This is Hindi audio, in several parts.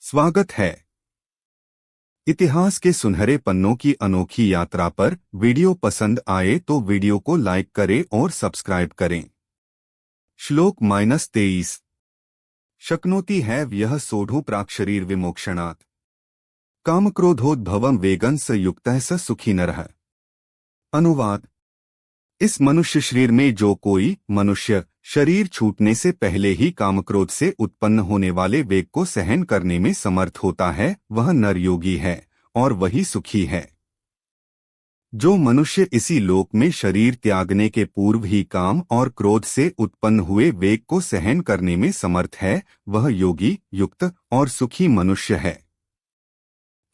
स्वागत है। इतिहास के सुनहरे पन्नों की अनोखी यात्रा पर वीडियो पसंद आए तो वीडियो को लाइक करें और सब्सक्राइब करें। श्लोक -23 शक्नोति है यह सोढ़ु प्राक् शरीर विमोक्षणात् कामक्रोधोद्भवं वेगं स युक्तः स सुखी नरः। अनुवाद। इस मनुष्य शरीर में जो कोई मनुष्य शरीर छूटने से पहले ही कामक्रोध से उत्पन्न होने वाले वेग को सहन करने में समर्थ होता है वह नर योगी है और वही सुखी है। जो मनुष्य इसी लोक में शरीर त्यागने के पूर्व ही काम और क्रोध से उत्पन्न हुए वेग को सहन करने में समर्थ है वह योगी युक्त और सुखी मनुष्य है।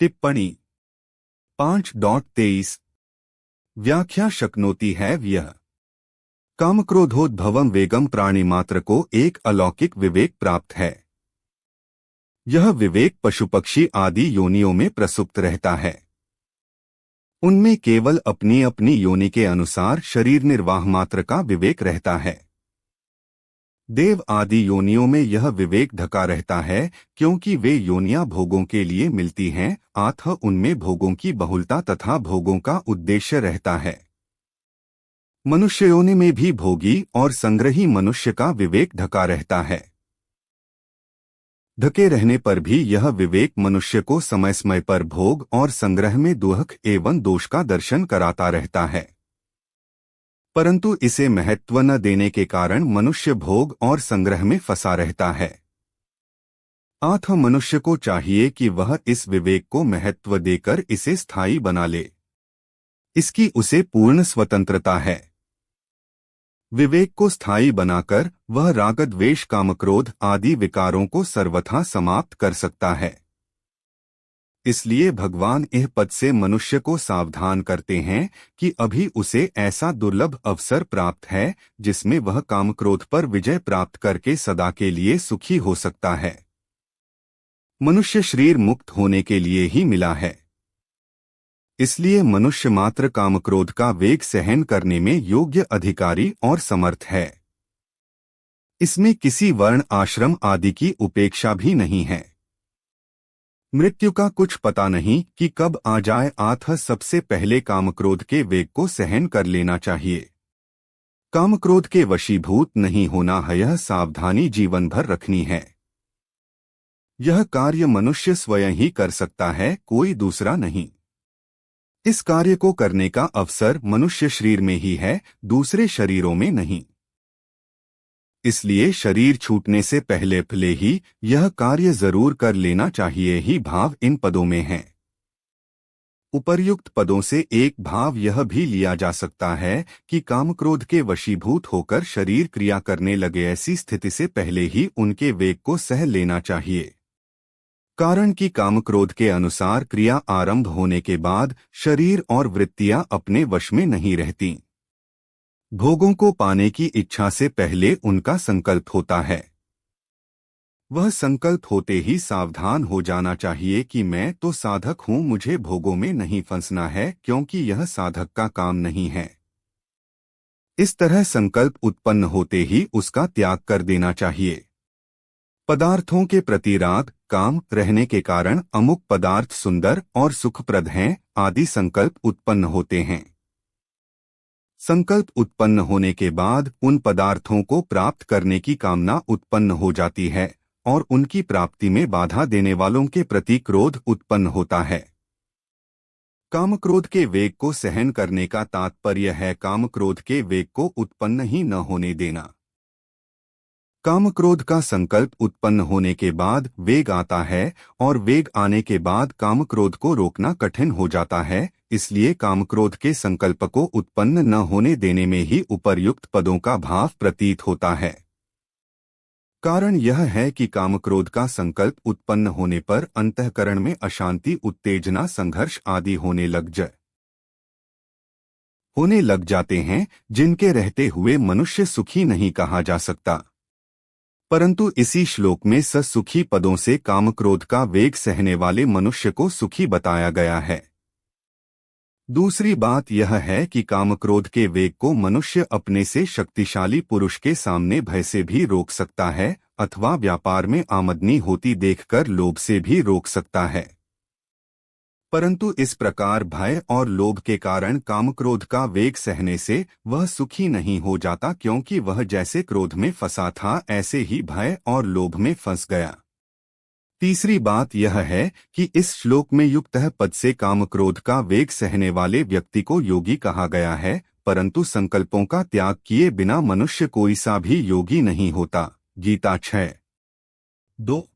टिप्पणी 5.23 व्याख्या शक्नोति है यह कामक्रोधोद्भवं वेगम प्राणी मात्र को एक अलौकिक विवेक प्राप्त है। यह विवेक पशु पक्षी आदि योनियों में प्रसुप्त रहता है। उनमें केवल अपनी अपनी योनि के अनुसार शरीर निर्वाह मात्र का विवेक रहता है। देव आदि योनियों में यह विवेक ढका रहता है क्योंकि वे योनियां भोगों के लिए मिलती हैं अतः उनमें भोगों की बहुलता तथा भोगों का उद्देश्य रहता है। मनुष्य योनि में भी भोगी और संग्रही मनुष्य का विवेक ढका रहता है। ढके रहने पर भी यह विवेक मनुष्य को समय समय पर भोग और संग्रह में दुख एवं दोष का दर्शन कराता रहता है, परंतु इसे महत्व न देने के कारण मनुष्य भोग और संग्रह में फंसा रहता है। अतः मनुष्य को चाहिए कि वह इस विवेक को महत्व देकर इसे स्थायी बना ले। इसकी उसे पूर्ण स्वतंत्रता है। विवेक को स्थायी बनाकर वह राग द्वेष कामक्रोध आदि विकारों को सर्वथा समाप्त कर सकता है। इसलिए भगवान इह पद से मनुष्य को सावधान करते हैं कि अभी उसे ऐसा दुर्लभ अवसर प्राप्त है जिसमें वह कामक्रोध पर विजय प्राप्त करके सदा के लिए सुखी हो सकता है। मनुष्य शरीर मुक्त होने के लिए ही मिला है, इसलिए मनुष्य मात्र कामक्रोध का वेग सहन करने में योग्य अधिकारी और समर्थ है। इसमें किसी वर्ण आश्रम आदि की उपेक्षा भी नहीं है। मृत्यु का कुछ पता नहीं कि कब आ जाए अतः सबसे पहले कामक्रोध के वेग को सहन कर लेना चाहिए। कामक्रोध के वशीभूत नहीं होना है, यह सावधानी जीवन भर रखनी है। यह कार्य मनुष्य स्वयं ही कर सकता है, कोई दूसरा नहीं। इस कार्य को करने का अवसर मनुष्य शरीर में ही है, दूसरे शरीरों में नहीं। इसलिए शरीर छूटने से पहले ही यह कार्य जरूर कर लेना चाहिए ही भाव इन पदों में है। उपर्युक्त पदों से एक भाव यह भी लिया जा सकता है कि कामक्रोध के वशीभूत होकर शरीर क्रिया करने लगे ऐसी स्थिति से पहले ही उनके वेग को सह लेना चाहिए। कारण कि कामक्रोध के अनुसार क्रिया आरंभ होने के बाद शरीर और वृत्तियां अपने वश में नहीं रहती। भोगों को पाने की इच्छा से पहले उनका संकल्प होता है। वह संकल्प होते ही सावधान हो जाना चाहिए कि मैं तो साधक हूं, मुझे भोगों में नहीं फंसना है क्योंकि यह साधक का काम नहीं है। इस तरह संकल्प उत्पन्न होते ही उसका त्याग कर देना चाहिए। पदार्थों के प्रति राग काम रहने के कारण अमुक पदार्थ सुंदर और सुखप्रद हैं आदि संकल्प उत्पन्न होते हैं। संकल्प उत्पन्न होने के बाद उन पदार्थों को प्राप्त करने की कामना उत्पन्न हो जाती है और उनकी प्राप्ति में बाधा देने वालों के प्रति क्रोध उत्पन्न होता है। कामक्रोध के वेग को सहन करने का तात्पर्य है कामक्रोध के वेग को उत्पन्न ही न होने देना। कामक्रोध का संकल्प उत्पन्न होने के बाद वेग आता है और वेग आने के बाद कामक्रोध को रोकना कठिन हो जाता है। इसलिए कामक्रोध के संकल्प को उत्पन्न न होने देने में ही उपर्युक्त पदों का भाव प्रतीत होता है। कारण यह है कि कामक्रोध का संकल्प उत्पन्न होने पर अंतःकरण में अशांति उत्तेजना संघर्ष आदि होने लग जाते हैं जिनके रहते हुए मनुष्य सुखी नहीं कहा जा सकता। परंतु इसी श्लोक में सुखी पदों से कामक्रोध का वेग सहने वाले मनुष्य को सुखी बताया गया है। दूसरी बात यह है कि कामक्रोध के वेग को मनुष्य अपने से शक्तिशाली पुरुष के सामने भय से भी रोक सकता है अथवा व्यापार में आमदनी होती देखकर लोभ से भी रोक सकता है। परंतु इस प्रकार भय और लोभ के कारण कामक्रोध का वेग सहने से वह सुखी नहीं हो जाता, क्योंकि वह जैसे क्रोध में फंसा था ऐसे ही भय और लोभ में फंस गया। तीसरी बात यह है कि इस श्लोक में युक्त पद से कामक्रोध का वेग सहने वाले व्यक्ति को योगी कहा गया है, परंतु संकल्पों का त्याग किए बिना मनुष्य कोई सा भी योगी नहीं होता। गीता 6:2।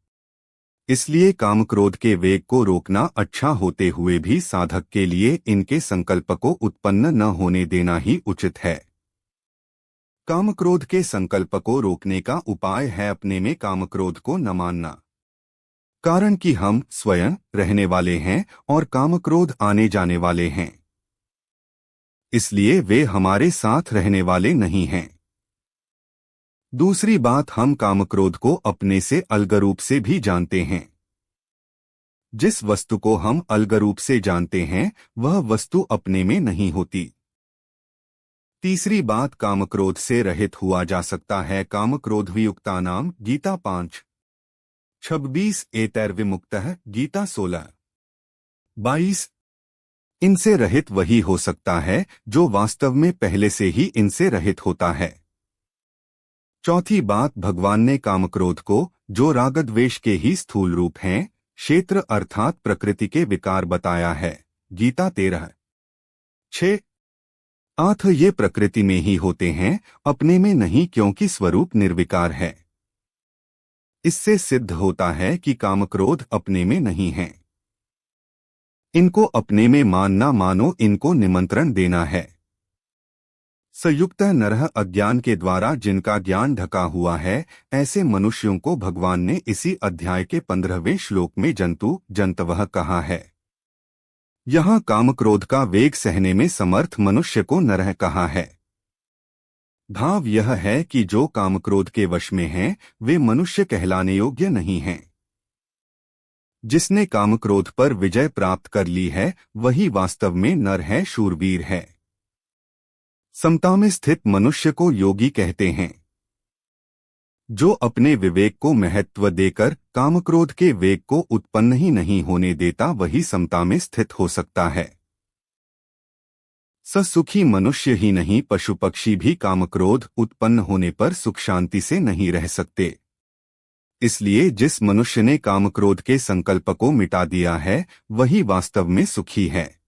इसलिए कामक्रोध के वेग को रोकना अच्छा होते हुए भी साधक के लिए इनके संकल्प को उत्पन्न न होने देना ही उचित है। कामक्रोध के संकल्प को रोकने का उपाय है अपने में कामक्रोध को न मानना। कारण कि हम स्वयं रहने वाले हैं और कामक्रोध आने जाने वाले हैं, इसलिए वे हमारे साथ रहने वाले नहीं हैं। दूसरी बात, हम कामक्रोध को अपने से अलग रूप से भी जानते हैं। जिस वस्तु को हम अलग रूप से जानते हैं वह वस्तु अपने में नहीं होती। तीसरी बात, कामक्रोध से रहित हुआ जा सकता है। कामक्रोध वियुक्तानाम गीता 5:26 एतैर्विमुक्तः गीता 16:22। इनसे रहित वही हो सकता है जो वास्तव में पहले से ही इनसे रहित होता है। चौथी बात, भगवान ने कामक्रोध को, जो रागद्वेष के ही स्थूल रूप हैं, क्षेत्र अर्थात प्रकृति के विकार बताया है। गीता 13:6-8। ये प्रकृति में ही होते हैं, अपने में नहीं, क्योंकि स्वरूप निर्विकार है। इससे सिद्ध होता है कि कामक्रोध अपने में नहीं है। इनको अपने में मानना मानो इनको निमंत्रण देना है। संयुक्त नरह अज्ञान के द्वारा जिनका ज्ञान ढका हुआ है, ऐसे मनुष्यों को भगवान ने इसी अध्याय के 15वें श्लोक में जंतु जंतवः कहा है। यहाँ कामक्रोध का वेग सहने में समर्थ मनुष्य को नरह कहा है। भाव यह है कि जो कामक्रोध के वश में हैं, वे मनुष्य कहलाने योग्य नहीं हैं। जिसने कामक्रोध पर विजय प्राप्त कर ली है वही वास्तव में नर है, शूरवीर है। समता में स्थित मनुष्य को योगी कहते हैं। जो अपने विवेक को महत्व देकर कामक्रोध के वेग को उत्पन्न ही नहीं होने देता वही समता में स्थित हो सकता है। सुखी मनुष्य ही नहीं, पशु पक्षी भी कामक्रोध उत्पन्न होने पर सुख शांति से नहीं रह सकते। इसलिए जिस मनुष्य ने कामक्रोध के संकल्प को मिटा दिया है वही वास्तव में सुखी है।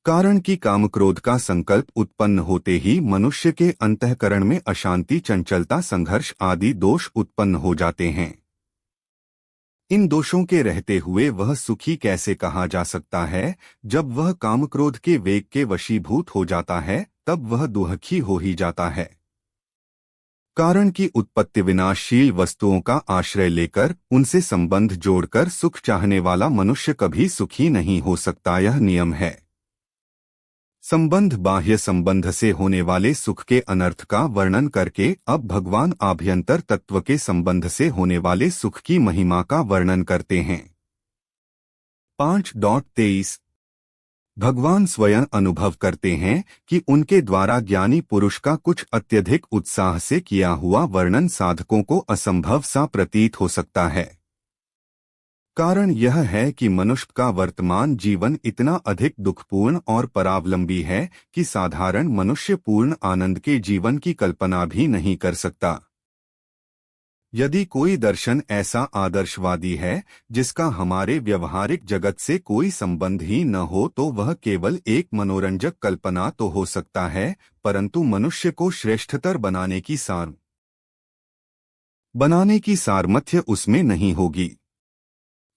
कारण कि कामक्रोध का संकल्प उत्पन्न होते ही मनुष्य के अंतःकरण में अशांति, चंचलता, संघर्ष आदि दोष उत्पन्न हो जाते हैं। इन दोषों के रहते हुए वह सुखी कैसे कहा जा सकता है? जब वह कामक्रोध के वेग के वशीभूत हो जाता है तब वह दुखी हो ही जाता है। कारण की उत्पत्ति विनाशशील वस्तुओं का आश्रय लेकर उनसे संबंध जोड़कर सुख चाहने वाला मनुष्य कभी सुखी नहीं हो सकता, यह नियम है। संबंध बाह्य संबंध से होने वाले सुख के अनर्थ का वर्णन करके अब भगवान आभ्यंतर तत्व के संबंध से होने वाले सुख की महिमा का वर्णन करते हैं। 5:23 भगवान स्वयं अनुभव करते हैं कि उनके द्वारा ज्ञानी पुरुष का कुछ अत्यधिक उत्साह से किया हुआ वर्णन साधकों को असंभव सा प्रतीत हो सकता है। कारण यह है कि मनुष्य का वर्तमान जीवन इतना अधिक दुखपूर्ण और परावलंबी है कि साधारण मनुष्य पूर्ण आनंद के जीवन की कल्पना भी नहीं कर सकता। यदि कोई दर्शन ऐसा आदर्शवादी है जिसका हमारे व्यवहारिक जगत से कोई संबंध ही न हो तो वह केवल एक मनोरंजक कल्पना तो हो सकता है, परंतु मनुष्य को श्रेष्ठतर बनाने की सामर्थ्य उसमें नहीं होगी।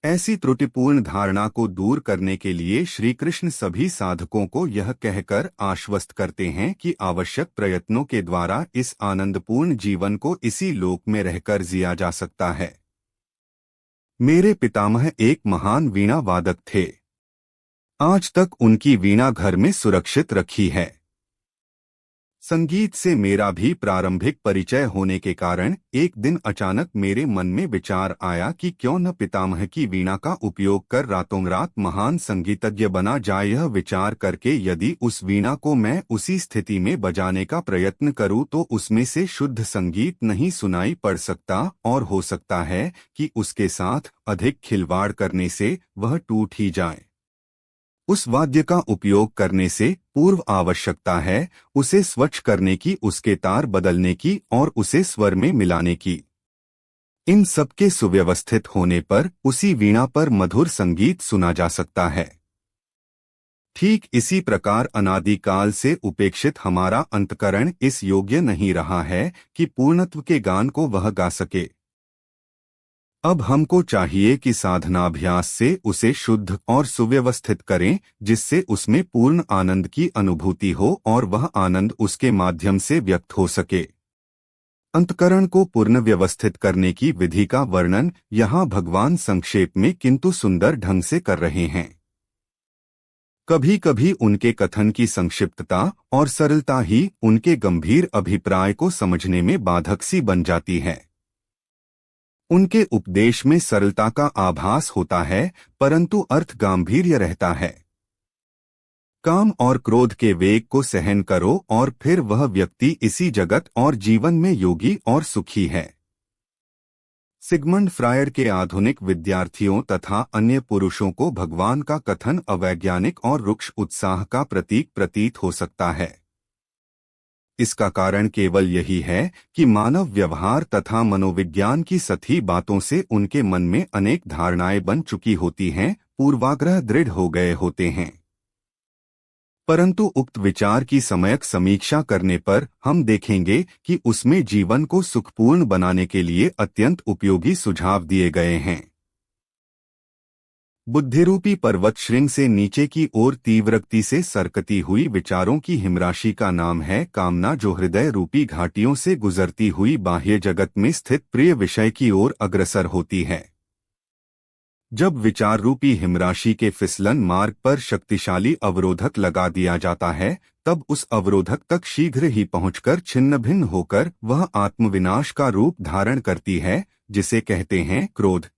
ऐसी त्रुटिपूर्ण धारणा को दूर करने के लिए श्री कृष्ण सभी साधकों को यह कहकर आश्वस्त करते हैं कि आवश्यक प्रयत्नों के द्वारा इस आनंदपूर्ण जीवन को इसी लोक में रहकर जिया जा सकता है। मेरे पितामह एक महान वीणा वादक थे। आज तक उनकी वीणा घर में सुरक्षित रखी है। संगीत से मेरा भी प्रारंभिक परिचय होने के कारण एक दिन अचानक मेरे मन में विचार आया कि क्यों न पितामह की वीणा का उपयोग कर रातों रात महान संगीतज्ञ बना जाए। यह विचार करके यदि उस वीणा को मैं उसी स्थिति में बजाने का प्रयत्न करूं तो उसमें से शुद्ध संगीत नहीं सुनाई पड़ सकता, और हो सकता है कि उसके साथ अधिक खिलवाड़ करने से वह टूट ही जाए। उस वाद्य का उपयोग करने से पूर्व आवश्यकता है उसे स्वच्छ करने की, उसके तार बदलने की और उसे स्वर में मिलाने की। इन सबके सुव्यवस्थित होने पर उसी वीणा पर मधुर संगीत सुना जा सकता है। ठीक इसी प्रकार अनादिकाल से उपेक्षित हमारा अंतकरण इस योग्य नहीं रहा है कि पूर्णत्व के गान को वह गा सके। अब हमको चाहिए कि साधनाभ्यास से उसे शुद्ध और सुव्यवस्थित करें, जिससे उसमें पूर्ण आनंद की अनुभूति हो और वह आनंद उसके माध्यम से व्यक्त हो सके। अंतकरण को पूर्ण व्यवस्थित करने की विधि का वर्णन यहाँ भगवान संक्षेप में किंतु सुंदर ढंग से कर रहे हैं। कभी कभी उनके कथन की संक्षिप्तता और सरलता ही उनके गंभीर अभिप्राय को समझने में बाधक सी बन जाती है। उनके उपदेश में सरलता का आभास होता है, परंतु अर्थ गांभीर्य रहता है। काम और क्रोध के वेग को सहन करो और फिर वह व्यक्ति इसी जगत और जीवन में योगी और सुखी है। सिगमंड फ्रायड के आधुनिक विद्यार्थियों तथा अन्य पुरुषों को भगवान का कथन अवैज्ञानिक और रुक्ष उत्साह का प्रतीक प्रतीत हो सकता है। इसका कारण केवल यही है कि मानव व्यवहार तथा मनोविज्ञान की सभी बातों से उनके मन में अनेक धारणाएं बन चुकी होती हैं, पूर्वाग्रह दृढ़ हो गए होते हैं। परंतु उक्त विचार की सम्यक समीक्षा करने पर हम देखेंगे कि उसमें जीवन को सुखपूर्ण बनाने के लिए अत्यंत उपयोगी सुझाव दिए गए हैं। बुद्धिरूपी पर्वत श्रृंग से नीचे की ओर तीव्रगति से सरकती हुई विचारों की हिमराशि का नाम है कामना, जो हृदय रूपी घाटियों से गुजरती हुई बाह्य जगत में स्थित प्रिय विषय की ओर अग्रसर होती है। जब विचार रूपी हिमराशि के फिसलन मार्ग पर शक्तिशाली अवरोधक लगा दिया जाता है, तब उस अवरोधक तक शीघ्र ही पहुंचकर छिन्न भिन्न होकर वह आत्मविनाश का रूप धारण करती है, जिसे कहते हैं क्रोध।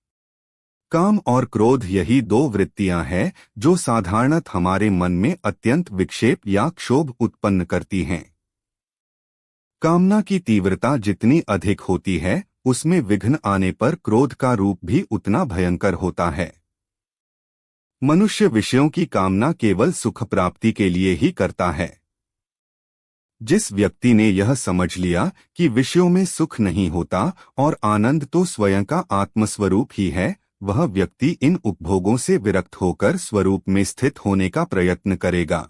काम और क्रोध यही दो वृत्तियां हैं जो साधारणत हमारे मन में अत्यंत विक्षेप या क्षोभ उत्पन्न करती हैं। कामना की तीव्रता जितनी अधिक होती है, उसमें विघ्न आने पर क्रोध का रूप भी उतना भयंकर होता है। मनुष्य विषयों की कामना केवल सुख प्राप्ति के लिए ही करता है। जिस व्यक्ति ने यह समझ लिया कि विषयों में सुख नहीं होता और आनंद तो स्वयं का आत्मस्वरूप ही है, वह व्यक्ति इन उपभोगों से विरक्त होकर स्वरूप में स्थित होने का प्रयत्न करेगा।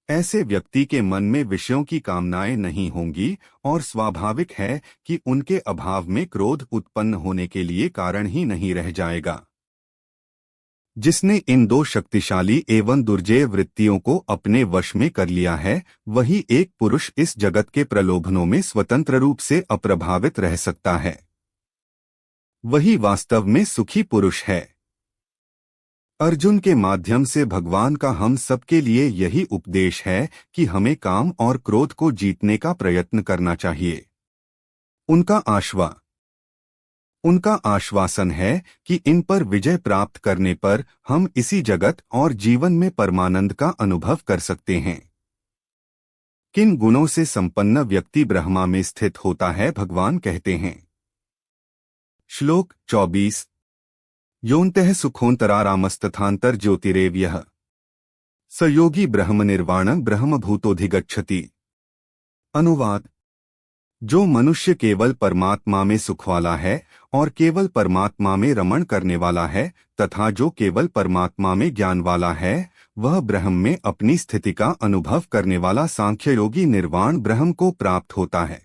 ऐसे व्यक्ति के मन में विषयों की कामनाएं नहीं होंगी और स्वाभाविक है कि उनके अभाव में क्रोध उत्पन्न होने के लिए कारण ही नहीं रह जाएगा। जिसने इन दो शक्तिशाली एवं दुर्जेय वृत्तियों को अपने वश में कर लिया है, वही एक पुरुष इस जगत के प्रलोभनों में स्वतंत्र रूप से अप्रभावित रह सकता है। वही वास्तव में सुखी पुरुष है। अर्जुन के माध्यम से भगवान का हम सबके लिए यही उपदेश है कि हमें काम और क्रोध को जीतने का प्रयत्न करना चाहिए। उनका आश्वासन है कि इन पर विजय प्राप्त करने पर हम इसी जगत और जीवन में परमानंद का अनुभव कर सकते हैं। किन गुणों से संपन्न व्यक्ति ब्रह्मा में स्थित होता है, भगवान कहते हैं। श्लोक 24। योऽन्तः सुखोऽन्तरारामस्तथान्तर ज्योतिरेव यः स योगी ब्रह्म निर्वाणं ब्रह्मभूतोऽधिगच्छति। अनुवाद: जो मनुष्य केवल परमात्मा में सुख वाला है और केवल परमात्मा में रमण करने वाला है तथा जो केवल परमात्मा में ज्ञान वाला है, वह ब्रह्म में अपनी स्थिति का अनुभव करने वाला सांख्य योगी निर्वाण ब्रह्म को प्राप्त होता है।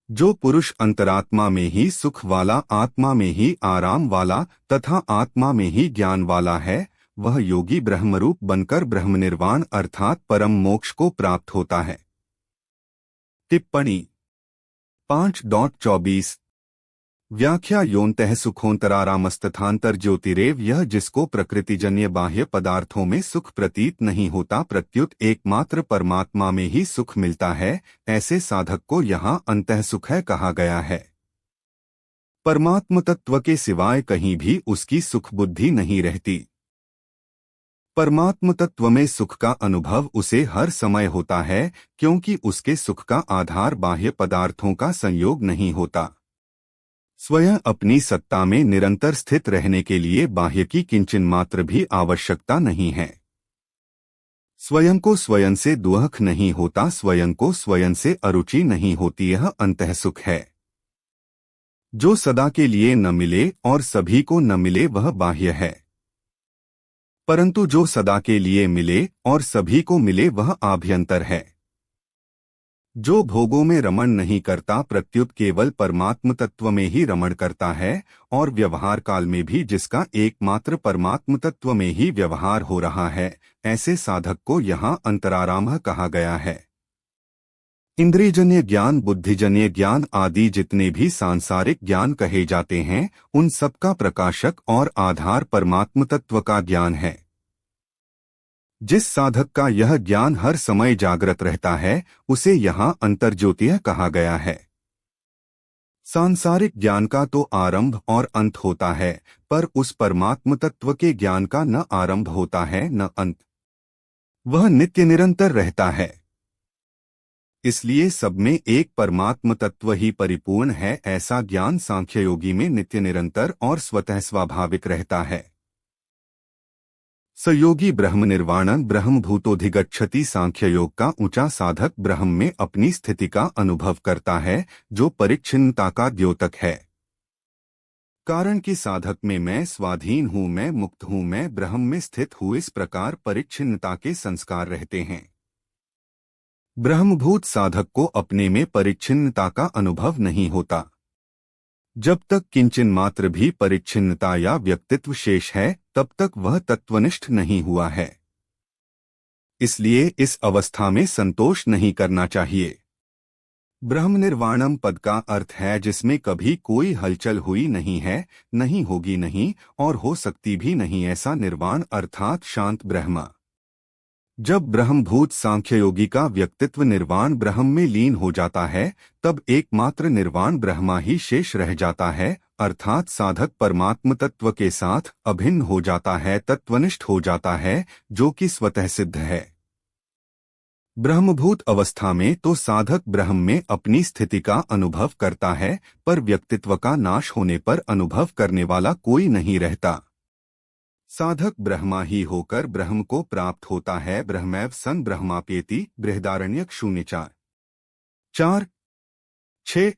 जो पुरुष अंतरात्मा में ही सुख वाला, आत्मा में ही आराम वाला तथा आत्मा में ही ज्ञान वाला है, वह योगी ब्रह्मरूप बनकर ब्रह्म निर्वाण अर्थात परम मोक्ष को प्राप्त होता है। टिप्पणी 5.24 व्याख्या योनतः सुखोंतरारामस्तथांतर ज्योतिरेव, यह जिसको प्रकृतिजन्य बाह्य पदार्थों में सुख प्रतीत नहीं होता प्रत्युत एकमात्र परमात्मा में ही सुख मिलता है, ऐसे साधक को यहाँ अंतः सुख है कहा गया है। परमात्म तत्व के सिवाय कहीं भी उसकी सुख बुद्धि नहीं रहती। परमात्म तत्व में सुख का अनुभव उसे हर समय होता है, क्योंकि उसके सुख का आधार बाह्य पदार्थों का संयोग नहीं होता। स्वयं अपनी सत्ता में निरंतर स्थित रहने के लिए बाह्य की किंचन मात्र भी आवश्यकता नहीं है। स्वयं को स्वयं से दुख नहीं होता, स्वयं को स्वयं से अरुचि नहीं होती, यह अंतः सुख है। जो सदा के लिए न मिले और सभी को न मिले वह बाह्य है, परंतु जो सदा के लिए मिले और सभी को मिले वह आभ्यंतर है। जो भोगों में रमण नहीं करता प्रत्युत केवल परमात्म तत्व में ही रमण करता है, और व्यवहार काल में भी जिसका एकमात्र परमात्म तत्व में ही व्यवहार हो रहा है, ऐसे साधक को यहाँ अंतराराम कहा गया है। इंद्रियजन्य ज्ञान, बुद्धिजन्य ज्ञान आदि जितने भी सांसारिक ज्ञान कहे जाते हैं, उन सबका प्रकाशक और आधार परमात्म तत्व का ज्ञान है। जिस साधक का यह ज्ञान हर समय जागृत रहता है, उसे यहाँ अंतर्ज्योतिः कहा गया है। सांसारिक ज्ञान का तो आरंभ और अंत होता है, पर उस परमात्म तत्व के ज्ञान का न आरंभ होता है न अंत, वह नित्य निरंतर रहता है। इसलिए सब में एक परमात्म तत्व ही परिपूर्ण है, ऐसा ज्ञान सांख्य योगी में नित्य निरंतर और स्वतः स्वाभाविक रहता है। सयोगी ब्रह्म निर्वाणं ब्रह्म भूतोधिगच्छति, सांख्य योग का ऊंचा साधक ब्रह्म में अपनी स्थिति का अनुभव करता है, जो परिच्छिन्नता का द्योतक है। कारण कि साधक में मैं स्वाधीन हूँ, मैं मुक्त हूँ, मैं ब्रह्म में स्थित हूँ, इस प्रकार परिच्छिन्नता के संस्कार रहते हैं। ब्रह्मभूत साधक को अपने में परिच्छिन्नता का अनुभव नहीं होता। जब तक किंचन मात्र भी परिच्छिन्नता या व्यक्तित्व शेष है, तब तक वह तत्वनिष्ठ नहीं हुआ है। इसलिए इस अवस्था में संतोष नहीं करना चाहिए। ब्रह्म निर्वाणम पद का अर्थ है जिसमें कभी कोई हलचल हुई नहीं है, नहीं होगी नहीं और हो सकती भी नहीं, ऐसा निर्वाण अर्थात शांत ब्रह्म। जब ब्रह्मभूत सांख्ययोगी का व्यक्तित्व निर्वाण ब्रह्म में लीन हो जाता है, तब एकमात्र निर्वाण ब्रह्मा ही शेष रह जाता है, अर्थात साधक परमात्म तत्व के साथ अभिन्न हो जाता है, तत्वनिष्ठ हो जाता है, जो कि स्वतः सिद्ध है। ब्रह्मभूत अवस्था में तो साधक ब्रह्म में अपनी स्थिति का अनुभव करता है, पर व्यक्तित्व का नाश होने पर अनुभव करने वाला कोई नहीं रहता। साधक ब्रह्मा ही होकर ब्रह्म को प्राप्त होता है। ब्रह्मैव सन ब्रह्माप्येति, बृहदारण्यक 0:4-6।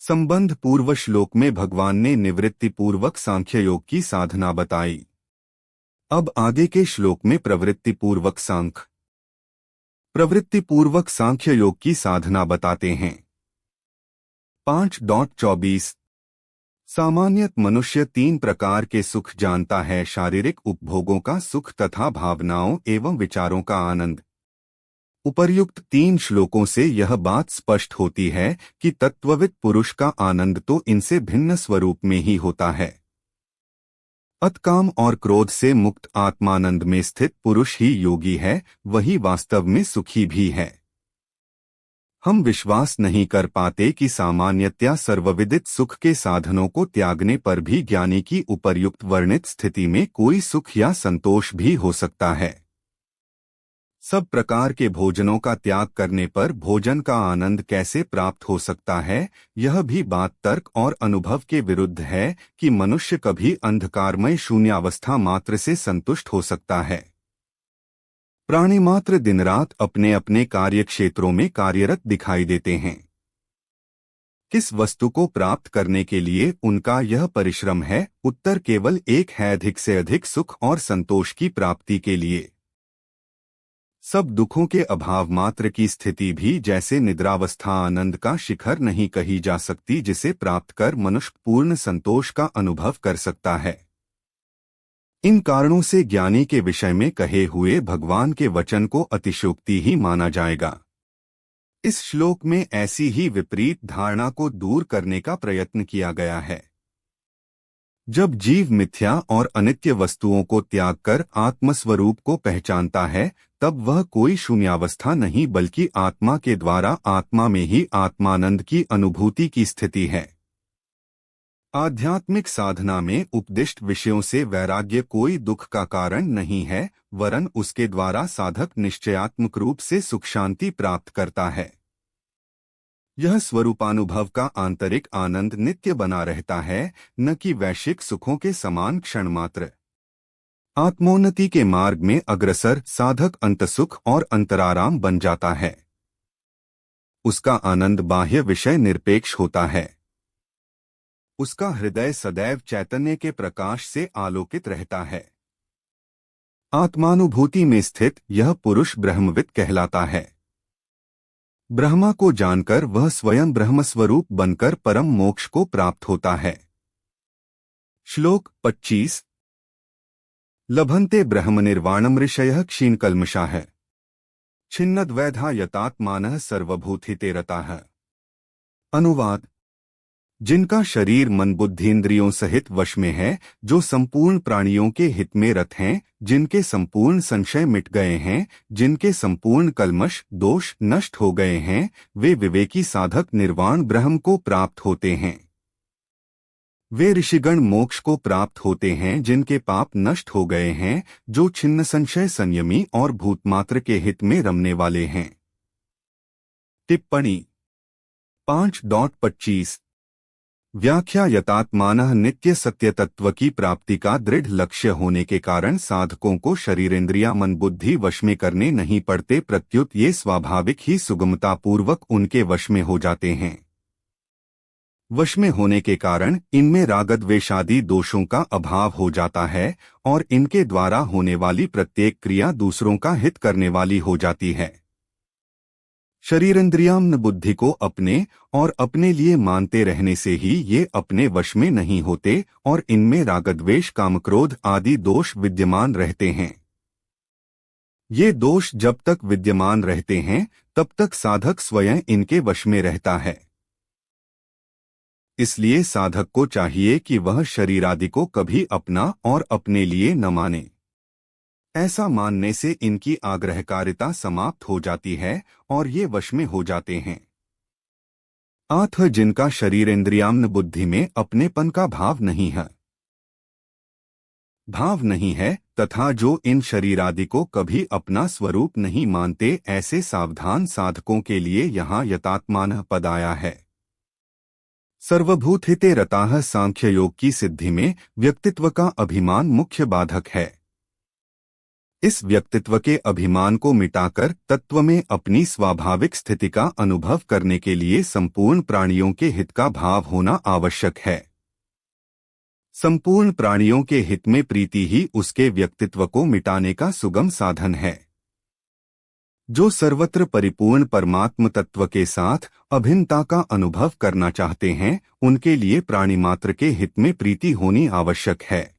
संबंध पूर्व श्लोक में भगवान ने निवृत्ति पूर्वक सांख्य योग की साधना बताई। अब आगे के श्लोक में प्रवृत्ति पूर्वक सांख्य योग की साधना बताते हैं। 5.24 सामान्यत मनुष्य 3 प्रकार के सुख जानता है, शारीरिक उपभोगों का सुख तथा भावनाओं एवं विचारों का आनंद। उपर्युक्त 3 श्लोकों से यह बात स्पष्ट होती है कि तत्वविद पुरुष का आनंद तो इनसे भिन्न स्वरूप में ही होता है। अतकाम और क्रोध से मुक्त आत्मानंद में स्थित पुरुष ही योगी है, वही वास्तव में सुखी भी है। हम विश्वास नहीं कर पाते कि सामान्यतया सर्वविदित सुख के साधनों को त्यागने पर भी ज्ञानी की उपर्युक्त वर्णित स्थिति में कोई सुख या संतोष भी हो सकता है। सब प्रकार के भोजनों का त्याग करने पर भोजन का आनंद कैसे प्राप्त हो सकता है, यह भी बात तर्क और अनुभव के विरुद्ध है कि मनुष्य कभी अंधकारमय शून्यावस्था मात्र से संतुष्ट हो सकता है। प्राणी मात्र दिन रात अपने अपने कार्य क्षेत्रों में कार्यरत दिखाई देते हैं। किस वस्तु को प्राप्त करने के लिए उनका यह परिश्रम है? उत्तर केवल एक है, अधिक से अधिक सुख और संतोष की प्राप्ति के लिए। सब दुखों के अभाव मात्र की स्थिति भी जैसे निद्रावस्था आनंद का शिखर नहीं कही जा सकती, जिसे प्राप्त कर मनुष्य पूर्ण संतोष का अनुभव कर सकता है। इन कारणों से ज्ञानी के विषय में कहे हुए भगवान के वचन को अतिशयोक्ति ही माना जाएगा। इस श्लोक में ऐसी ही विपरीत धारणा को दूर करने का प्रयत्न किया गया है। जब जीव मिथ्या और अनित्य वस्तुओं को त्याग कर आत्मस्वरूप को पहचानता है, तब वह कोई शून्यावस्था नहीं बल्कि आत्मा के द्वारा आत्मा में ही आत्मानंद की अनुभूति की स्थिति है। आध्यात्मिक साधना में उपदिष्ट विषयों से वैराग्य कोई दुख का कारण नहीं है, वरन उसके द्वारा साधक निश्चयात्मक रूप से सुख शांति प्राप्त करता है। यह स्वरूपानुभव का आंतरिक आनंद नित्य बना रहता है, न कि वैश्विक सुखों के समान क्षण मात्र। आत्मोन्नति के मार्ग में अग्रसर साधक अंतसुख और अंतराराम बन जाता है। उसका आनंद बाह्य विषय निरपेक्ष होता है। उसका हृदय सदैव चैतन्य के प्रकाश से आलोकित रहता है। आत्मानुभूति में स्थित यह पुरुष ब्रह्मविद कहलाता है। ब्रह्मा को जानकर वह स्वयं ब्रह्मस्वरूप बनकर परम मोक्ष को प्राप्त होता है। श्लोक 25 लभन्ते ब्रह्म निर्वाणम ऋषयः क्षीणकल्मषाः छिन्नद्वैधा यतात्मानः सर्वभूतिते रताः। अनुवाद जिनका शरीर मन बुद्धि इंद्रियों सहित वश में है, जो संपूर्ण प्राणियों के हित में रत हैं, जिनके संपूर्ण संशय मिट गए हैं, जिनके संपूर्ण कल्मष दोष नष्ट हो गए हैं, वे विवेकी साधक निर्वाण ब्रह्म को प्राप्त होते हैं। वे ऋषिगण मोक्ष को प्राप्त होते हैं जिनके पाप नष्ट हो गए हैं, जो छिन्न संशय संयमी और भूतमात्र के हित में रमने वाले हैं। टिप्पणी 5.25 व्याख्या यतात्मानः नित्य सत्य तत्व की प्राप्ति का दृढ़ लक्ष्य होने के कारण साधकों को शरीरेंद्रिया मन बुद्धि वश में करने नहीं पड़ते, प्रत्युत ये स्वाभाविक ही सुगमतापूर्वक उनके वश में हो जाते हैं। वश में होने के कारण इनमें रागद्वेषादि दोषों का अभाव हो जाता है और इनके द्वारा होने वाली प्रत्येक क्रिया दूसरों का हित करने वाली हो जाती है। शरीरेंद्रियां बुद्धि को अपने और अपने लिए मानते रहने से ही ये अपने वश में नहीं होते और इनमें रागद्वेष कामक्रोध आदि दोष विद्यमान रहते हैं। ये दोष जब तक विद्यमान रहते हैं तब तक साधक स्वयं इनके वश में रहता है। इसलिए साधक को चाहिए कि वह शरीरादि को कभी अपना और अपने लिए न माने। ऐसा मानने से इनकी आग्रहकारिता समाप्त हो जाती है और ये वश में हो जाते हैं। आठ जिनका शरीरेंद्रियाम्न बुद्धि में अपनेपन का भाव नहीं है तथा जो इन शरीरादि को कभी अपना स्वरूप नहीं मानते, ऐसे सावधान साधकों के लिए यहाँ यतात्मानः पद आया है। सर्वभूत हिते रताः सांख्य योग की सिद्धि में व्यक्तित्व का अभिमान मुख्य बाधक है। इस व्यक्तित्व के अभिमान को मिटाकर तत्व में अपनी स्वाभाविक स्थिति का अनुभव करने के लिए संपूर्ण प्राणियों के हित का भाव होना आवश्यक है। संपूर्ण प्राणियों के हित में प्रीति ही उसके व्यक्तित्व को मिटाने का सुगम साधन है। जो सर्वत्र परिपूर्ण परमात्म तत्व के साथ अभिन्नता का अनुभव करना चाहते हैं, उनके लिए प्राणी मात्र के हित में प्रीति होनी आवश्यक है।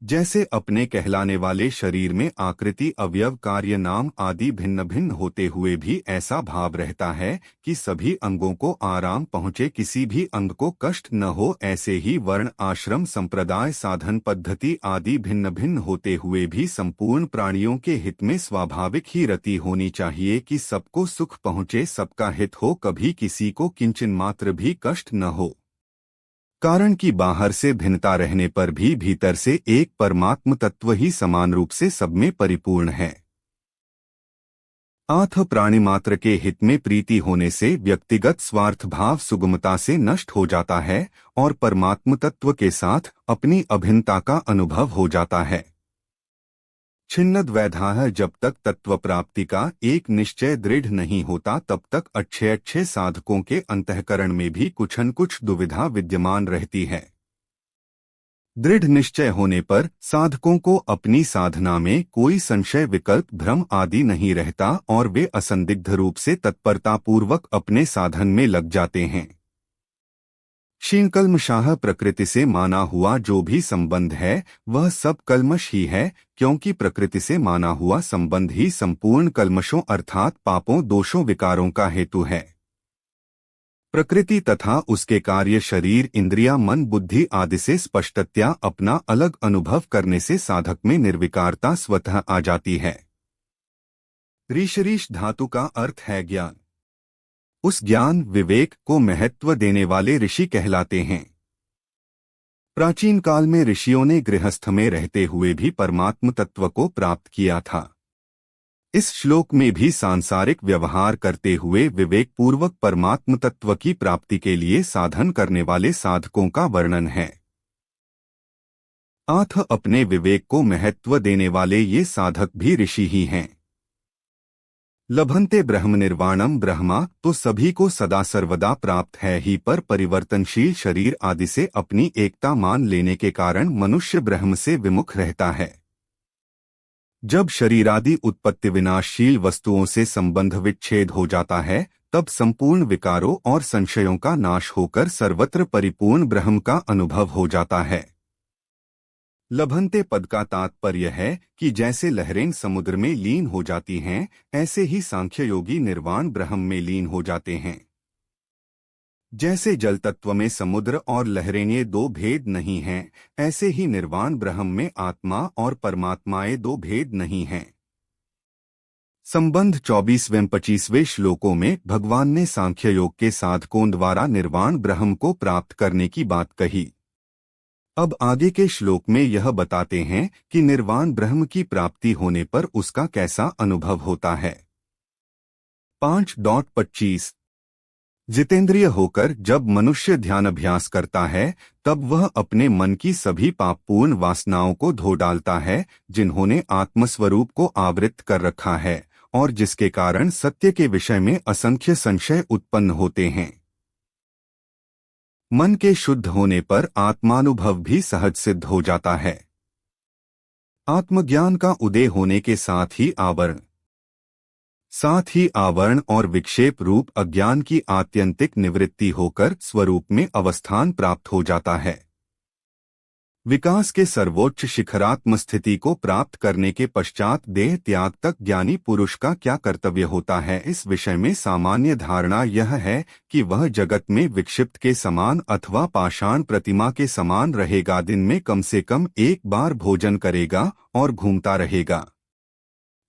जैसे अपने कहलाने वाले शरीर में आकृति अवयव कार्य नाम आदि भिन्न भिन्न होते हुए भी ऐसा भाव रहता है कि सभी अंगों को आराम पहुँचे, किसी भी अंग को कष्ट न हो, ऐसे ही वर्ण आश्रम संप्रदाय साधन पद्धति आदि भिन्न भिन्न होते हुए भी संपूर्ण प्राणियों के हित में स्वाभाविक ही रति होनी चाहिए कि सबको सुख पहुँचे, सबका हित हो, कभी किसी को किंचन मात्र भी कष्ट न हो। कारण कि बाहर से भिन्नता रहने पर भी भीतर से एक परमात्म तत्व ही समान रूप से सब में परिपूर्ण है। आठ प्राणी मात्र के हित में प्रीति होने से व्यक्तिगत स्वार्थ भाव सुगमता से नष्ट हो जाता है और परमात्म तत्व के साथ अपनी अभिन्नता का अनुभव हो जाता है। छिन्नद्वैधाः जब तक तत्व प्राप्ति का एक निश्चय दृढ़ नहीं होता तब तक अच्छे साधकों के अंतःकरण में भी कुछ न कुछ दुविधा विद्यमान रहती है। दृढ़ निश्चय होने पर साधकों को अपनी साधना में कोई संशय विकल्प भ्रम आदि नहीं रहता और वे असंदिग्ध रूप से तत्परतापूर्वक अपने साधन में लग जाते हैं। क्षीणकल्मषाः प्रकृति से माना हुआ जो भी संबंध है वह सब कल्मष ही है, क्योंकि प्रकृति से माना हुआ संबंध ही संपूर्ण कल्मषों अर्थात पापों दोषों विकारों का हेतु है। प्रकृति तथा उसके कार्य शरीर इंद्रिया मन बुद्धि आदि से स्पष्टतया अपना अलग अनुभव करने से साधक में निर्विकारता स्वतः आ जाती है। ऋषरीष धातु का अर्थ है ज्ञान। उस ज्ञान विवेक को महत्व देने वाले ऋषि कहलाते हैं। प्राचीन काल में ऋषियों ने गृहस्थ में रहते हुए भी परमात्म तत्व को प्राप्त किया था। इस श्लोक में भी सांसारिक व्यवहार करते हुए विवेक पूर्वक परमात्म तत्व की प्राप्ति के लिए साधन करने वाले साधकों का वर्णन है। अथ अपने विवेक को महत्व देने वाले ये साधक भी ऋषि ही हैं। लभन्ते ब्रह्म निर्वाणम ब्रह्मा तो सभी को सदा सर्वदा प्राप्त है ही, पर परिवर्तनशील शरीर आदि से अपनी एकता मान लेने के कारण मनुष्य ब्रह्म से विमुख रहता है। जब शरीरादि उत्पत्ति विनाशशील वस्तुओं से संबंध विच्छेद हो जाता है तब संपूर्ण विकारों और संशयों का नाश होकर सर्वत्र परिपूर्ण ब्रह्म का अनुभव हो जाता है। लभन्ते पद का तात्पर्य है कि जैसे लहरें समुद्र में लीन हो जाती हैं, ऐसे ही सांख्य योगी निर्वाण ब्रह्म में लीन हो जाते हैं। जैसे जल तत्व में समुद्र और लहरें ये दो भेद नहीं हैं, ऐसे ही निर्वाण ब्रह्म में आत्मा और परमात्माएं दो भेद नहीं हैं। संबंध 24वें-25वें श्लोकों में भगवान ने सांख्य योग के साधकों द्वारा निर्वाण ब्रह्म को प्राप्त करने की बात कही। अब आगे के श्लोक में यह बताते हैं कि निर्वाण ब्रह्म की प्राप्ति होने पर उसका कैसा अनुभव होता है। 5.25 जितेंद्रिय होकर जब मनुष्य ध्यान अभ्यास करता है तब वह अपने मन की सभी पापपूर्ण वासनाओं को धो डालता है जिन्होंने आत्मस्वरूप को आवृत कर रखा है और जिसके कारण सत्य के विषय में असंख्य संशय उत्पन्न होते हैं। मन के शुद्ध होने पर आत्मानुभव भी सहज सिद्ध हो जाता है। आत्मज्ञान का उदय होने के साथ ही आवरण और विक्षेप रूप अज्ञान की आत्यंतिक निवृत्ति होकर स्वरूप में अवस्थान प्राप्त हो जाता है। विकास के सर्वोच्च शिखरात्म स्थिति को प्राप्त करने के पश्चात देह त्याग तक ज्ञानी पुरुष का क्या कर्तव्य होता है, इस विषय में सामान्य धारणा यह है कि वह जगत में विक्षिप्त के समान अथवा पाषाण प्रतिमा के समान रहेगा, दिन में कम से कम एक बार भोजन करेगा और घूमता रहेगा।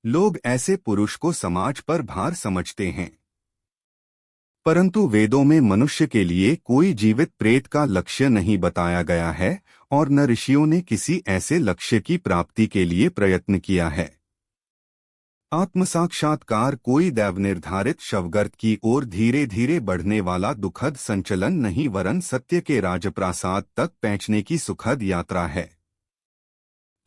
लोग ऐसे पुरुष को समाज पर भार समझते हैं, परंतु वेदों में मनुष्य के लिए कोई जीवित प्रेत का लक्ष्य नहीं बताया गया है और न ऋषियों ने किसी ऐसे लक्ष्य की प्राप्ति के लिए प्रयत्न किया है। आत्मसाक्षात्कार कोई दैव निर्धारित शवगर्त की ओर धीरे धीरे बढ़ने वाला दुखद संचलन नहीं, वरन सत्य के राजप्रासाद तक पहुंचने की सुखद यात्रा है।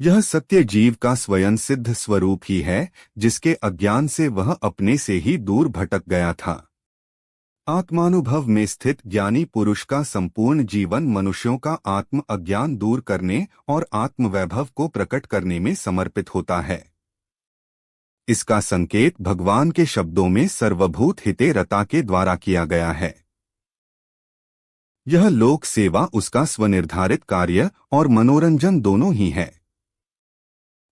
यह सत्य जीव का स्वयं सिद्ध स्वरूप ही है, जिसके अज्ञान से वह अपने से ही दूर भटक गया था। आत्मानुभव में स्थित ज्ञानी पुरुष का संपूर्ण जीवन मनुष्यों का आत्म अज्ञान दूर करने और आत्मवैभव को प्रकट करने में समर्पित होता है। इसका संकेत भगवान के शब्दों में सर्वभूत हिते रता के द्वारा किया गया है। यह लोक सेवा उसका स्वनिर्धारित कार्य और मनोरंजन दोनों ही है।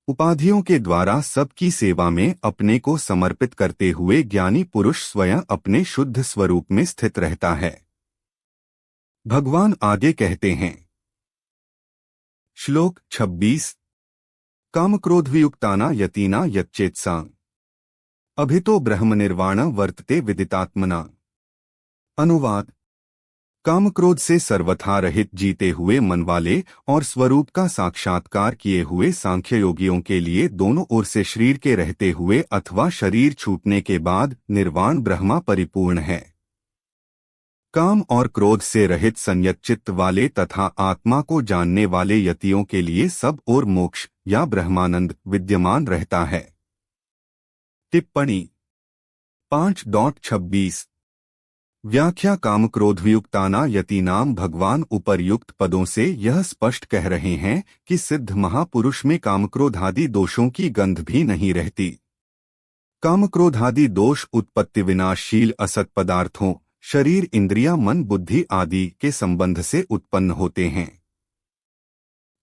उपाधियों के द्वारा सबकी सेवा में अपने को समर्पित करते हुए ज्ञानी पुरुष स्वयं अपने शुद्ध स्वरूप में स्थित रहता है। भगवान आगे कहते हैं, श्लोक 26 कामक्रोधवियुक्ताना यतीना यच्चेत्सां अभितो ब्रह्म निर्वाण वर्तते विदितात्मना। अनुवाद: कामक्रोध से सर्वथा रहित जीते हुए मन वाले और स्वरूप का साक्षात्कार किए हुए सांख्य योगियों के लिए दोनों ओर से शरीर के रहते हुए अथवा शरीर छूटने के बाद निर्वाण ब्रह्मा परिपूर्ण है। काम और क्रोध से रहित संयत चित्त वाले तथा आत्मा को जानने वाले यतियों के लिए सब और मोक्ष या ब्रह्मानंद विद्यमान रहता है। टिप्पणी 5.26 व्याख्या कामक्रोधवियुक्ताना यतीनाम भगवान उपर्युक्त पदों से यह स्पष्ट कह रहे हैं कि सिद्ध महापुरुष में कामक्रोधादि दोषों की गंध भी नहीं रहती। कामक्रोधादि दोष उत्पत्ति विनाशशील असत पदार्थों शरीर, इंद्रिया, मन, बुद्धि आदि के संबंध से उत्पन्न होते हैं।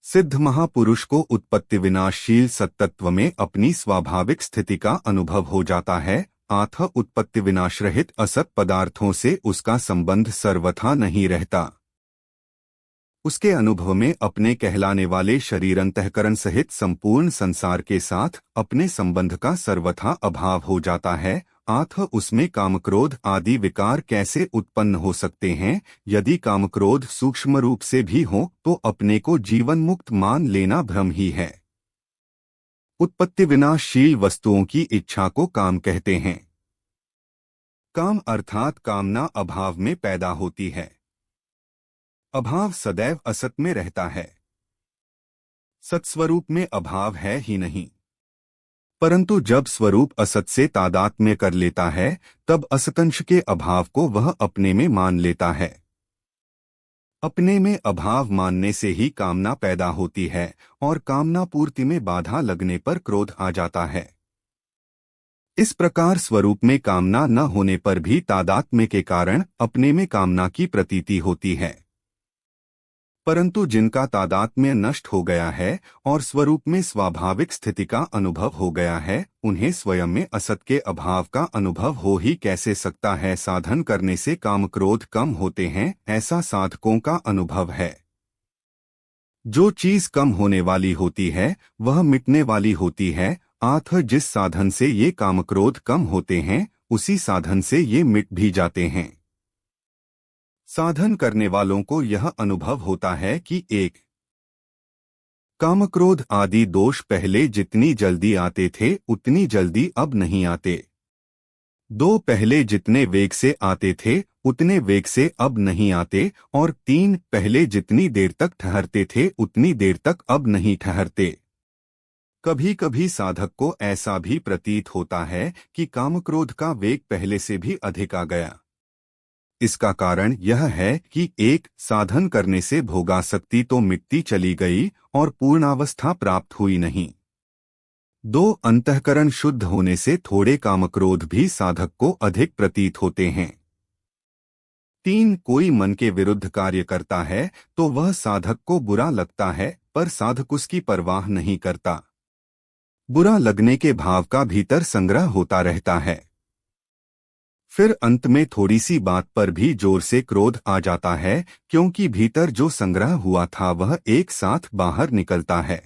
सिद्ध महापुरुष को उत्पत्ति विनाशशील सत्तत्व में अपनी स्वाभाविक स्थिति का अनुभव हो जाता है, अतः उत्पत्ति विनाश रहित असत पदार्थों से उसका संबंध सर्वथा नहीं रहता। उसके अनुभव में अपने कहलाने वाले शरीर अंतःकरण सहित संपूर्ण संसार के साथ अपने संबंध का सर्वथा अभाव हो जाता है, अतः उसमें कामक्रोध आदि विकार कैसे उत्पन्न हो सकते हैं? यदि कामक्रोध सूक्ष्म रूप से भी हो तो अपने को जीवन मुक्त मान लेना भ्रम ही है। उत्पत्ति विनाशशील वस्तुओं की इच्छा को काम कहते हैं। काम अर्थात कामना अभाव में पैदा होती है। अभाव सदैव असत में रहता है। सत्स्वरूप में अभाव है ही नहीं, परंतु जब स्वरूप असत से तादात्म्य कर लेता है तब असतंश के अभाव को वह अपने में मान लेता है। अपने में अभाव मानने से ही कामना पैदा होती है और कामना पूर्ति में बाधा लगने पर क्रोध आ जाता है। इस प्रकार स्वरूप में कामना न होने पर भी तादात्म्य के कारण अपने में कामना की प्रतीति होती है। परंतु जिनका तादात्म्य नष्ट हो गया है और स्वरूप में स्वाभाविक स्थिति का अनुभव हो गया है, उन्हें स्वयं में असत के अभाव का अनुभव हो ही कैसे सकता है? साधन करने से काम क्रोध कम होते हैं, ऐसा साधकों का अनुभव है। जो चीज कम होने वाली होती है वह मिटने वाली होती है, अतः जिस साधन से ये काम क्रोध कम होते हैं उसी साधन से ये मिट भी जाते हैं। साधन करने वालों को यह अनुभव होता है कि एक, कामक्रोध आदि दोष पहले जितनी जल्दी आते थे उतनी जल्दी अब नहीं आते। दो, पहले जितने वेग से आते थे उतने वेग से अब नहीं आते। और तीन, पहले जितनी देर तक ठहरते थे उतनी देर तक अब नहीं ठहरते। कभी कभी साधक को ऐसा भी प्रतीत होता है कि कामक्रोध का वेग पहले से भी अधिक आ गया। इसका कारण यह है कि एक, साधन करने से भोगासक्ति तो मिटती चली गई और पूर्णावस्था प्राप्त हुई नहीं। दो, अंतःकरण शुद्ध होने से थोड़े कामक्रोध भी साधक को अधिक प्रतीत होते हैं। तीन, कोई मन के विरुद्ध कार्य करता है तो वह साधक को बुरा लगता है, पर साधक उसकी परवाह नहीं करता। बुरा लगने के भाव का भीतर संग्रह होता रहता है। फिर अंत में थोड़ी सी बात पर भी जोर से क्रोध आ जाता है, क्योंकि भीतर जो संग्रह हुआ था वह एक साथ बाहर निकलता है।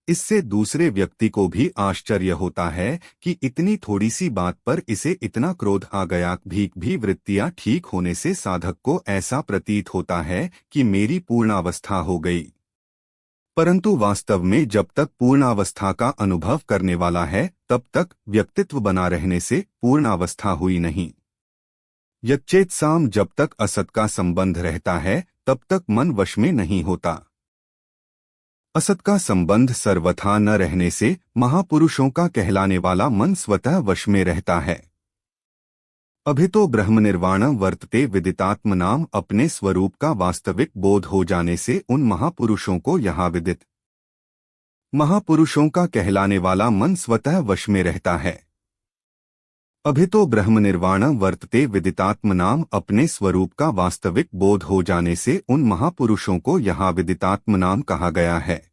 इससे दूसरे व्यक्ति को भी आश्चर्य होता है कि इतनी थोड़ी सी बात पर इसे इतना क्रोध आ गया। भीख भी वृत्तियां ठीक होने से साधक को ऐसा प्रतीत होता है कि मेरी पूर्णावस्था हो गई, परंतु वास्तव में जब तक पूर्णावस्था का अनुभव करने वाला है तब तक व्यक्तित्व बना रहने से पूर्णावस्था हुई नहीं। यच्चेत्साम, जब तक असत का संबंध रहता है तब तक मन वश में नहीं होता। असत का संबंध सर्वथा न रहने से महापुरुषों का कहलाने वाला मन स्वतः वश में रहता है। अभितो ब्रह्मनिर्वाणं वर्तते विदितात्मनाम, अपने स्वरूप का वास्तविक बोध हो जाने से उन महापुरुषों को यहाँ विदित महापुरुषों का कहलाने वाला मन स्वतः वश में रहता है। अभितो ब्रह्मनिर्वाणं वर्तते विदितात्मनाम, अपने स्वरूप का वास्तविक बोध हो जाने से उन महापुरुषों को यहाँ विदितात्मनाम कहा गया है।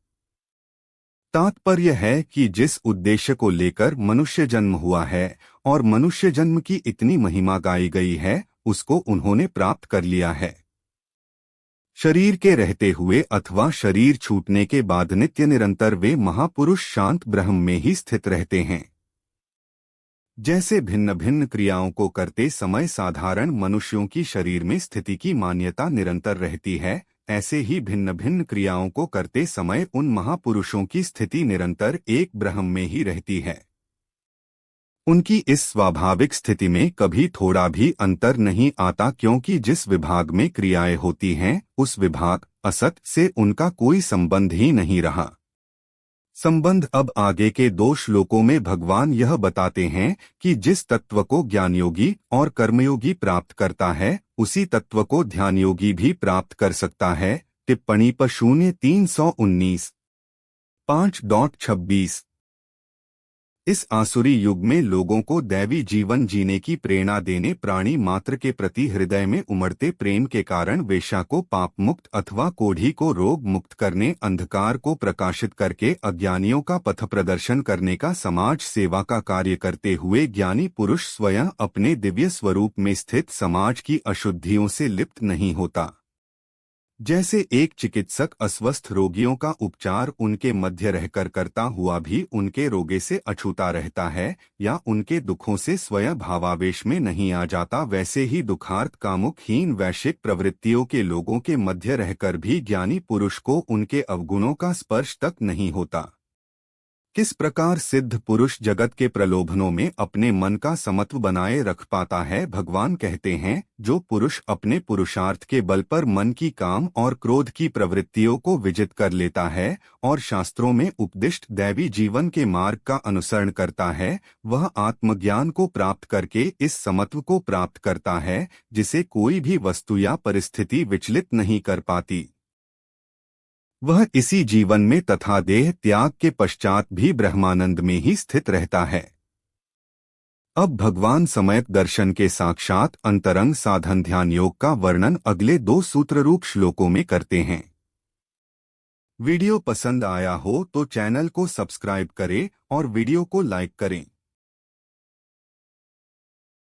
तात्पर्य है कि जिस उद्देश्य को लेकर मनुष्य जन्म हुआ है और मनुष्य जन्म की इतनी महिमा गाई गई है, उसको उन्होंने प्राप्त कर लिया है। शरीर के रहते हुए अथवा शरीर छूटने के बाद नित्य निरंतर वे महापुरुष शांत ब्रह्म में ही स्थित रहते हैं। जैसे भिन्न भिन्न क्रियाओं को करते समय साधारण मनुष्यों की शरीर में स्थिति की मान्यता निरंतर रहती है, ऐसे ही भिन्न भिन्न क्रियाओं को करते समय उन महापुरुषों की स्थिति निरंतर एक ब्रह्म में ही रहती है। उनकी इस स्वाभाविक स्थिति में कभी थोड़ा भी अंतर नहीं आता, क्योंकि जिस विभाग में क्रियाएं होती हैं उस विभाग असत से उनका कोई संबंध ही नहीं रहा। संबंध अब आगे के 2 श्लोकों में भगवान यह बताते हैं कि जिस तत्व को ज्ञानयोगी और कर्मयोगी प्राप्त करता है उसी तत्व को ध्यानयोगी भी प्राप्त कर सकता है। टिप्पणी पर 0 319 5.26 इस आसुरी युग में लोगों को दैवी जीवन जीने की प्रेरणा देने प्राणी मात्र के प्रति हृदय में उमड़ते प्रेम के कारण वेश्या को पाप मुक्त अथवा कोढ़ी को रोग मुक्त करने, अंधकार को प्रकाशित करके अज्ञानियों का पथ प्रदर्शन करने का समाज सेवा का कार्य करते हुए ज्ञानी पुरुष स्वयं अपने दिव्य स्वरूप में स्थित समाज की अशुद्धियों से लिप्त नहीं होता। जैसे एक चिकित्सक अस्वस्थ रोगियों का उपचार उनके मध्य रहकर करता हुआ भी उनके रोगे से अछूता रहता है या उनके दुखों से स्वयं भावावेश में नहीं आ जाता, वैसे ही दुखार्थ कामुकहीन वैश्विक प्रवृत्तियों के लोगों के मध्य रहकर भी ज्ञानी पुरुष को उनके अवगुणों का स्पर्श तक नहीं होता। किस प्रकार सिद्ध पुरुष जगत के प्रलोभनों में अपने मन का समत्व बनाए रख पाता है? भगवान कहते हैं, जो पुरुष अपने पुरुषार्थ के बल पर मन की काम और क्रोध की प्रवृत्तियों को विजित कर लेता है और शास्त्रों में उपदिष्ट दैवी जीवन के मार्ग का अनुसरण करता है, वह आत्मज्ञान को प्राप्त करके इस समत्व को प्राप्त करता है जिसे कोई भी वस्तु या परिस्थिति विचलित नहीं कर पाती। वह इसी जीवन में तथा देह त्याग के पश्चात भी ब्रह्मानंद में ही स्थित रहता है। अब भगवान सम्यक दर्शन के साक्षात अंतरंग साधन ध्यान योग का वर्णन अगले 2 सूत्र रूप श्लोकों में करते हैं। वीडियो पसंद आया हो तो चैनल को सब्सक्राइब करें और वीडियो को लाइक करें।